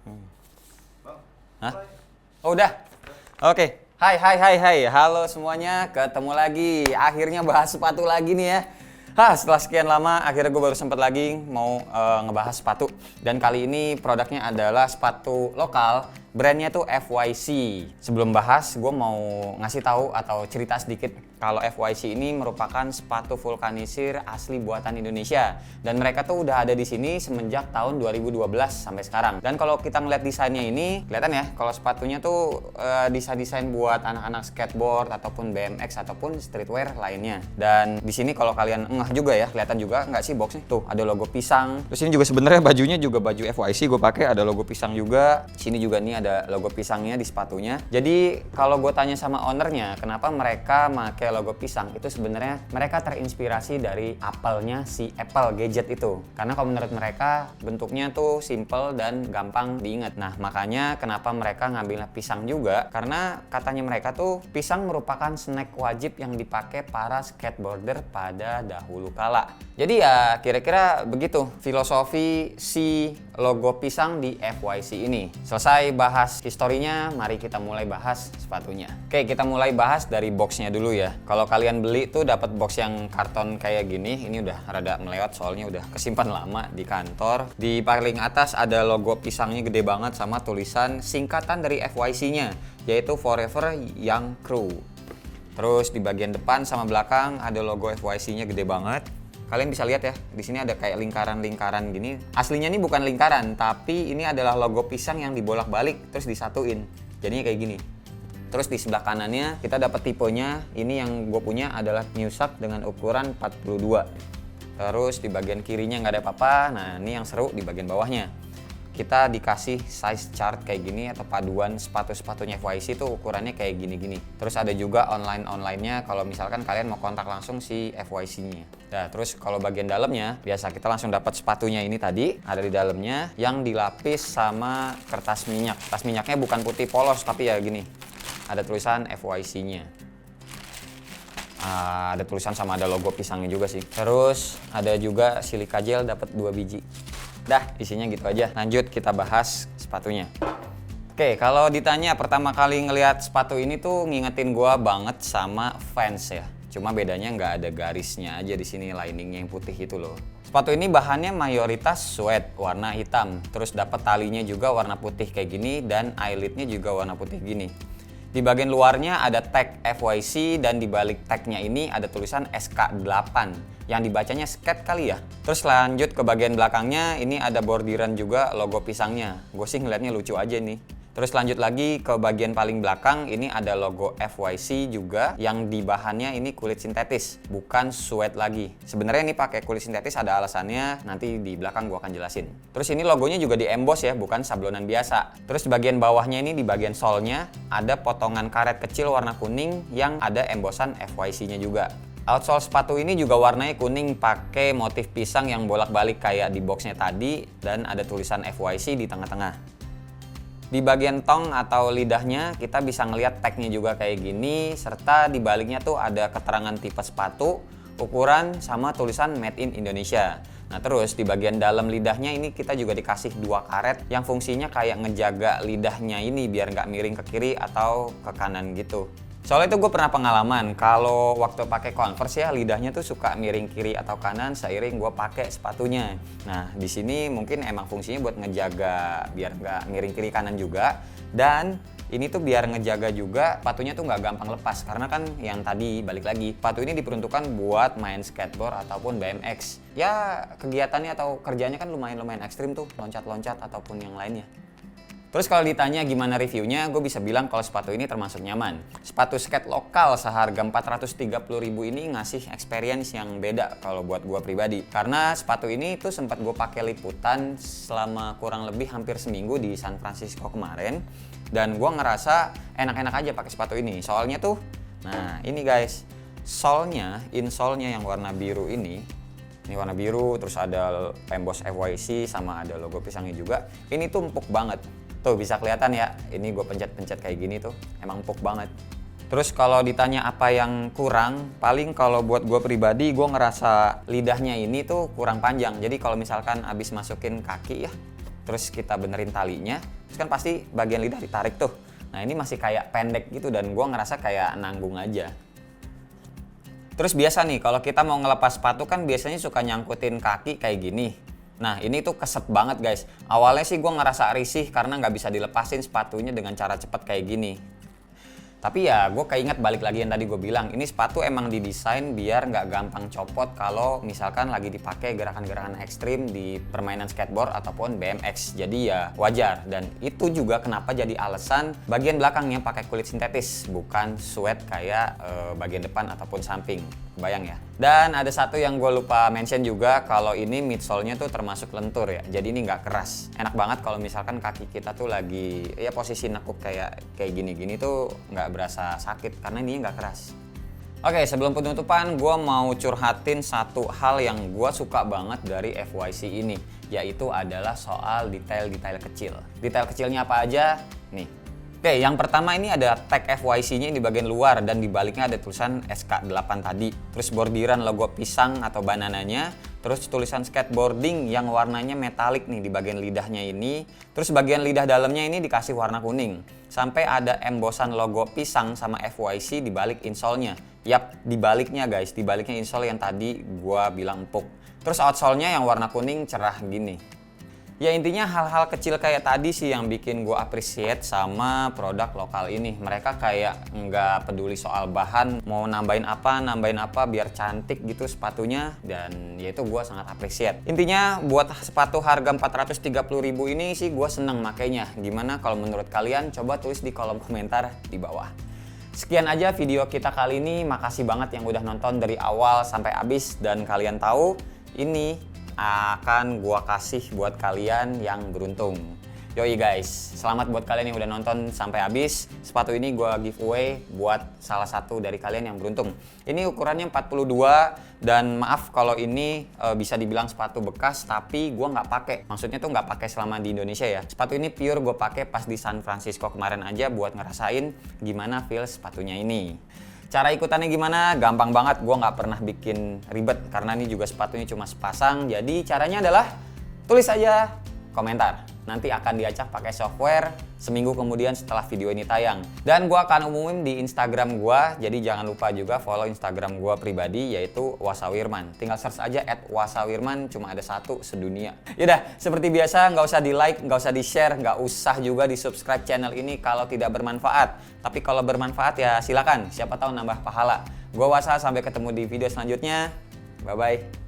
Hah? Oh, udah? Oke. Hai. Halo semuanya, ketemu lagi. Akhirnya bahas sepatu lagi nih ya. Setelah sekian lama, akhirnya gue baru sempat lagi mau ngebahas sepatu. Dan kali ini produknya adalah sepatu lokal. Brandnya tuh FYC. Sebelum bahas, gue mau ngasih tahu atau cerita sedikit kalau FYC ini merupakan sepatu vulkanisir asli buatan Indonesia. Dan mereka tuh udah ada di sini semenjak tahun 2012 sampai sekarang. Dan kalau kita ngeliat desainnya ini, kelihatan ya kalau sepatunya tuh desain buat anak-anak skateboard ataupun BMX ataupun streetwear lainnya. Dan di sini kalau kalian ngeh juga ya, kelihatan juga nggak sih boxnya? Tuh ada logo pisang. Terus ini juga sebenarnya bajunya juga baju FYC gue pakai, ada logo pisang juga. Sini juga nih ada logo pisangnya di sepatunya. Jadi kalau gue tanya sama ownernya kenapa mereka pakai logo pisang, itu sebenarnya mereka terinspirasi dari Apple-nya si Apple Gadget itu. Karena kalau menurut mereka bentuknya tuh simple dan gampang diingat. Nah makanya kenapa mereka ngambilnya pisang juga, karena katanya mereka tuh pisang merupakan snack wajib yang dipakai para skateboarder pada dahulu kala. Jadi ya kira-kira begitu filosofi si logo pisang di FYC ini. Selesai bahas historinya, mari kita mulai bahas sepatunya. Oke, kita mulai bahas dari boxnya dulu ya. Kalau kalian beli tuh dapat box yang karton kayak gini, ini udah rada melewat soalnya udah kesimpan lama di kantor. Di paling atas ada logo pisangnya gede banget sama tulisan singkatan dari FYC-nya, yaitu Forever Young Crew. Terus di bagian depan sama belakang ada logo FYC-nya gede banget. Kalian bisa lihat ya, di sini ada kayak lingkaran-lingkaran gini. Aslinya ini bukan lingkaran, tapi ini adalah logo pisang yang dibolak-balik terus disatuin. Jadinya kayak gini. Terus di sebelah kanannya kita dapat tipenya. Ini yang gue punya adalah Newsack dengan ukuran 42. Terus di bagian kirinya nggak ada apa-apa. Nah ini yang seru di bagian bawahnya. Kita dikasih size chart kayak gini atau paduan sepatu-sepatunya FYC tuh ukurannya kayak gini-gini. Terus ada juga online-nya kalau misalkan kalian mau kontak langsung si FYC-nya. Nah, terus kalau bagian dalamnya biasa kita langsung dapat sepatunya ini tadi ada di dalamnya yang dilapis sama kertas minyak. Kertas minyaknya bukan putih polos tapi ya gini. Ada tulisan FYC-nya. Ada tulisan sama ada logo pisangnya juga sih. Terus ada juga silika gel dapat 2 biji. Dah, isinya gitu aja. Lanjut kita bahas sepatunya. Oke, kalau ditanya pertama kali ngelihat sepatu ini tuh ngingetin gua banget sama Vans ya. Cuma bedanya nggak ada garisnya aja di sini, liningnya yang putih itu loh. Sepatu ini bahannya mayoritas suede warna hitam. Terus dapat talinya juga warna putih kayak gini dan eyelidnya juga warna putih gini. Di bagian luarnya ada tag FYC dan di balik tagnya ini ada tulisan SK8 yang dibacanya skate kali ya. Terus lanjut ke bagian belakangnya, ini ada bordiran juga logo pisangnya. Gue sih ngeliatnya lucu aja nih. Terus lanjut lagi ke bagian paling belakang, ini ada logo FYC juga yang di bahannya ini kulit sintetis, bukan suede lagi. Sebenarnya ini pakai kulit sintetis ada alasannya, nanti di belakang gua akan jelasin. Terus ini logonya juga di emboss ya, bukan sablonan biasa. Terus di bagian bawahnya ini di bagian solnya ada potongan karet kecil warna kuning yang ada embossan FYC-nya juga. Outsole sepatu ini juga warnanya kuning pakai motif pisang yang bolak-balik kayak di boxnya tadi dan ada tulisan FYC di tengah-tengah. Di bagian tong atau lidahnya kita bisa ngelihat tagnya juga kayak gini, serta di baliknya tuh ada keterangan tipe sepatu, ukuran sama tulisan Made in Indonesia. Nah terus di bagian dalam lidahnya ini kita juga dikasih 2 karet yang fungsinya kayak ngejaga lidahnya ini biar nggak miring ke kiri atau ke kanan gitu. Soalnya itu gue pernah pengalaman kalau waktu pakai Converse ya lidahnya tuh suka miring kiri atau kanan seiring gue pakai sepatunya. Nah di sini mungkin emang fungsinya buat ngejaga biar nggak miring kiri kanan juga, dan ini tuh biar ngejaga juga sepatunya tuh nggak gampang lepas karena kan yang tadi balik lagi sepatu ini diperuntukkan buat main skateboard ataupun BMX. Ya kegiatannya atau kerjanya kan lumayan ekstrim tuh, loncat-loncat ataupun yang lainnya. Terus kalau ditanya gimana reviewnya, gue bisa bilang kalau sepatu ini termasuk nyaman. Sepatu skate lokal seharga 430.000 ini ngasih experience yang beda kalau buat gue pribadi. Karena sepatu ini tuh sempat gue pakai liputan selama kurang lebih hampir seminggu di San Francisco kemarin. Dan gue ngerasa enak-enak aja pakai sepatu ini. Soalnya tuh, nah ini guys, insole-nya yang warna biru ini warna biru, terus ada emboss FYC sama ada logo pisangnya juga. Ini tuh empuk banget. Tuh bisa kelihatan ya, ini gue pencet-pencet kayak gini tuh, emang empuk banget. Terus kalau ditanya apa yang kurang, paling kalau buat gue pribadi, gue ngerasa lidahnya ini tuh kurang panjang. Jadi kalau misalkan abis masukin kaki ya, terus kita benerin talinya, terus kan pasti bagian lidah ditarik tuh. Nah ini masih kayak pendek gitu dan gue ngerasa kayak nanggung aja. Terus biasa nih kalau kita mau ngelepas sepatu kan biasanya suka nyangkutin kaki kayak gini. Nah ini tuh keset banget guys. Awalnya sih gue ngerasa risih karena nggak bisa dilepasin sepatunya dengan cara cepet kayak gini. Tapi ya gue keinget balik lagi yang tadi gue bilang, ini sepatu emang didesain biar nggak gampang copot kalau misalkan lagi dipakai gerakan-gerakan ekstrim di permainan skateboard ataupun BMX. Jadi ya wajar, dan itu juga kenapa jadi alasan bagian belakangnya pakai kulit sintetis, bukan suede kayak bagian depan ataupun samping. Bayang ya. Dan ada satu yang gue lupa mention juga, kalau ini midsole-nya tuh termasuk lentur ya. Jadi ini nggak keras. Enak banget kalau misalkan kaki kita tuh lagi ya posisi nekuk kayak gini-gini tuh nggak berasa sakit karena ini nggak keras. Oke, sebelum penutupan gue mau curhatin satu hal yang gue suka banget dari FYC ini, yaitu adalah soal detail-detail kecil. Detail kecilnya apa aja? Nih. Oke, yang pertama ini ada tag FYC-nya di bagian luar dan di baliknya ada tulisan SK8 tadi. Terus bordiran logo pisang atau banananya, terus tulisan skateboarding yang warnanya metalik nih di bagian lidahnya ini. Terus bagian lidah dalamnya ini dikasih warna kuning. Sampai ada embosan logo pisang sama FYC di balik insole-nya. Yap, di baliknya guys, di baliknya insole yang tadi gua bilang empuk. Terus outsole-nya yang warna kuning cerah gini. Ya intinya hal-hal kecil kayak tadi sih yang bikin gue appreciate sama produk lokal ini. Mereka kayak nggak peduli soal bahan, mau nambahin apa biar cantik gitu sepatunya, dan ya itu gue sangat appreciate. Intinya buat sepatu harga 430.000 ini sih gue seneng makainya. Gimana kalau menurut kalian? Coba tulis di kolom komentar di bawah. Sekian aja video kita kali ini. Makasih banget yang udah nonton dari awal sampai habis, dan kalian tahu ini akan gua kasih buat kalian yang beruntung. Yoi guys, selamat buat kalian yang udah nonton sampai habis. Sepatu ini gua giveaway buat salah satu dari kalian yang beruntung. Ini ukurannya 42, dan maaf kalau ini bisa dibilang sepatu bekas, tapi gua nggak pakai. Maksudnya tuh nggak pakai selama di Indonesia ya. Sepatu ini pure gue pakai pas di San Francisco kemarin aja buat ngerasain gimana feel sepatunya ini. Cara ikutannya gimana? Gampang banget, gue nggak pernah bikin ribet karena ini juga sepatunya cuma sepasang. Jadi caranya adalah tulis aja komentar. Nanti akan diacak pakai software seminggu kemudian setelah video ini tayang. Dan gue akan umumin di Instagram gue, jadi jangan lupa juga follow Instagram gue pribadi yaitu Wasawirman. Tinggal search aja @wasawirman, cuma ada satu sedunia. Yaudah, seperti biasa nggak usah di like, nggak usah di share, nggak usah juga di subscribe channel ini kalau tidak bermanfaat. Tapi kalau bermanfaat ya silakan, siapa tahu nambah pahala. Gue Wasa, sampai ketemu di video selanjutnya. Bye-bye.